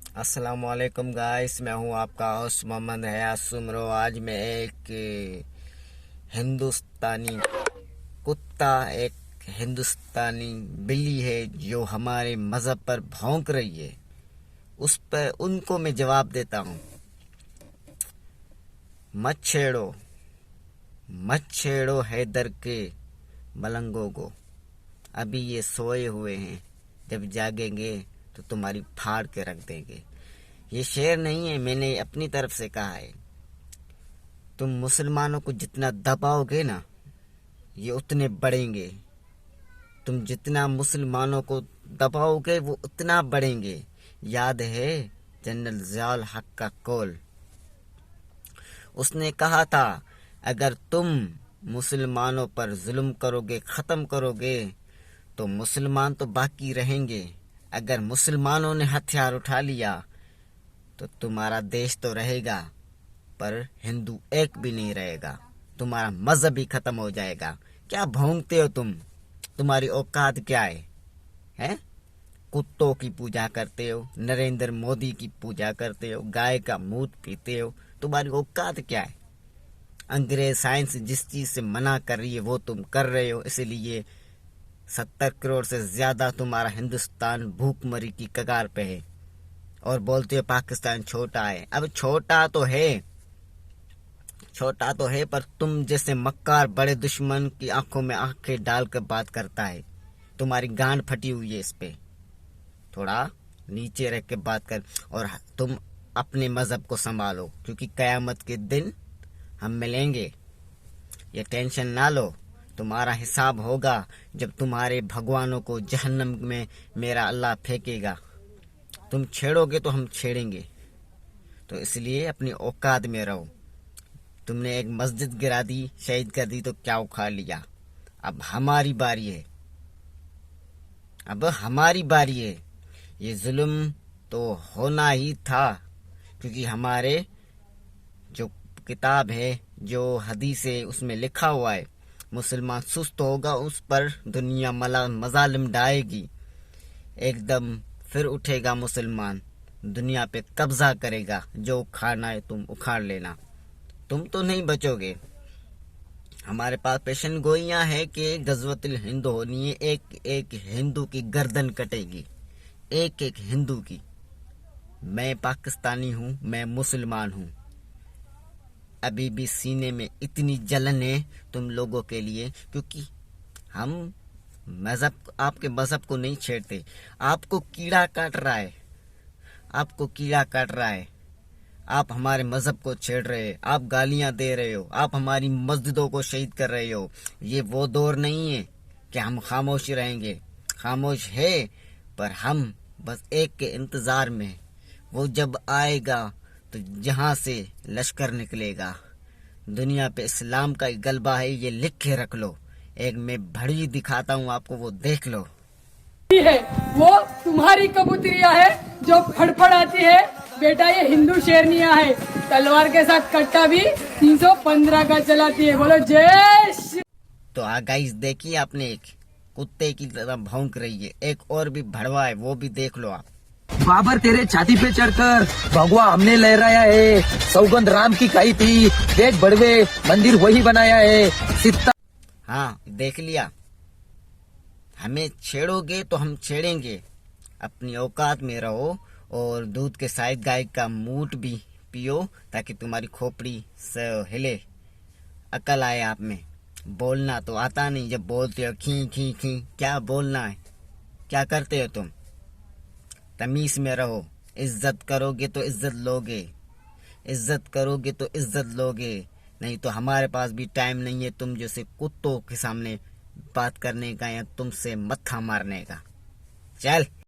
अस्सलामुअलैकुम गाइस, मैं हूं आपका होस्ट मोहम्मद हयात सुमरो। आज मैं एक हिंदुस्तानी कुत्ता, एक हिंदुस्तानी बिल्ली है जो हमारे मज़हब पर भौंक रही है, उस पर उनको मैं जवाब देता हूं। मत छेड़ो, मत छेड़ो हैदर के मलंगों को। अभी ये सोए हुए हैं, जब जागेंगे तो तुम्हारी फाड़ के रख देंगे। ये शेर नहीं है, मैंने अपनी तरफ से कहा है। तुम मुसलमानों को जितना दबाओगे ना, ये उतने बढ़ेंगे। तुम जितना मुसलमानों को दबाओगे वो उतना बढ़ेंगे। याद है जनरल ज़ियाउल हक का कौल? उसने कहा था, अगर तुम मुसलमानों पर जुल्म करोगे, ख़त्म करोगे, तो मुसलमान तो बाकी रहेंगे। अगर मुसलमानों ने हथियार उठा लिया तो तुम्हारा देश तो रहेगा, पर हिंदू एक भी नहीं रहेगा। तुम्हारा मजहब ही खत्म हो जाएगा। क्या भौंकते हो तुम? तुम्हारी औकात क्या है? हैं? कुत्तों की पूजा करते हो, नरेंद्र मोदी की पूजा करते हो, गाय का मूत पीते हो। तुम्हारी औकात क्या है? अंग्रेज साइंस जिस चीज से मना कर रही है वो तुम कर रहे हो। इसलिए 70 करोड़ से ज्यादा तुम्हारा हिंदुस्तान भूखमरी की कगार पे है और बोलते हो पाकिस्तान छोटा है। अब छोटा तो है, पर तुम जैसे मक्कार बड़े दुश्मन की आंखों में आंखें डालकर बात करता है। तुम्हारी गांड फटी हुई है। इस पे थोड़ा नीचे रख के बात कर, और तुम अपने मजहब को संभालो, क्योंकि कयामत के दिन हम मिलेंगे। ये टेंशन ना लो, तुम्हारा हिसाब होगा जब तुम्हारे भगवानों को जहन्नम में मेरा अल्लाह फेंकेगा। तुम छेड़ोगे तो हम छेड़ेंगे, तो इसलिए अपनी औकात में रहो। तुमने एक मस्जिद गिरा दी, शहीद कर दी, तो क्या उखाड़ लिया? अब हमारी बारी है, अब हमारी बारी है। ये जुल्म तो होना ही था, क्योंकि हमारे जो किताब है, जो हदीस है, उसमें लिखा हुआ है, मुसलमान सुस्त होगा उस पर दुनिया मजालिम डालेगी। एकदम फिर उठेगा मुसलमान, दुनिया पे कब्जा करेगा। जो उखाड़ना है तुम उखाड़ लेना, तुम तो नहीं बचोगे। हमारे पास पेशन गोइयां है कि गजवतुल हिंद होनी है, एक एक हिंदू की गर्दन कटेगी, एक एक हिंदू की। मैं पाकिस्तानी हूं, मैं मुसलमान हूं। अभी भी सीने में इतनी जलन है तुम लोगों के लिए, क्योंकि हम आपके मजहब को नहीं छेड़ते। आपको कीड़ा काट रहा है, आपको कीड़ा काट रहा है। आप हमारे मजहब को छेड़ रहे हो, आप गालियां दे रहे हो, आप हमारी मस्जिदों को शहीद कर रहे हो। ये वो दौर नहीं है कि हम खामोश रहेंगे। खामोश है, पर हम बस एक के इंतजार में। वो जब आएगा तो जहां से लश्कर निकलेगा। दुनिया पे इस्लाम का गलबा है, ये लिख के रख लो। एक मैं घड़ी दिखाता हूँ आपको, वो देख लो। है वो तुम्हारी कबूतरिया है जो फड़फड़ाती है। बेटा ये हिंदू शेरनिया है, तलवार के साथ कट्टा भी 315 का चलाती है। बोलो जय श्री। तो गाइस, देखिए आपने एक कुत्ते की तरह भौंक रही है। एक और भी भड़वा है, वो भी देख लो आप। बाबर तेरे छाती पे चढ़कर भगवा हमने लहराया है, सौगंध राम की खाई थी, देख बड़वे मंदिर वही बनाया है। सीता हाँ, देख लिया। हमें छेड़ोगे तो हम छेड़ेंगे। अपनी औकात में रहो और दूध के साथ गाय का मूत भी पियो, ताकि तुम्हारी खोपड़ी से हिले। अकल आए आप में। बोलना तो आता नहीं, जब बोलते हो खी खी खी। क्या बोलना है? क्या करते हो तुम? तमीज में रहो। इज्जत करोगे तो इज्जत लोगे, इज्जत करोगे तो इज्जत लोगे। नहीं तो हमारे पास भी टाइम नहीं है तुम जैसे कुत्तों के सामने बात करने का या तुमसे मत्था मारने का। चल।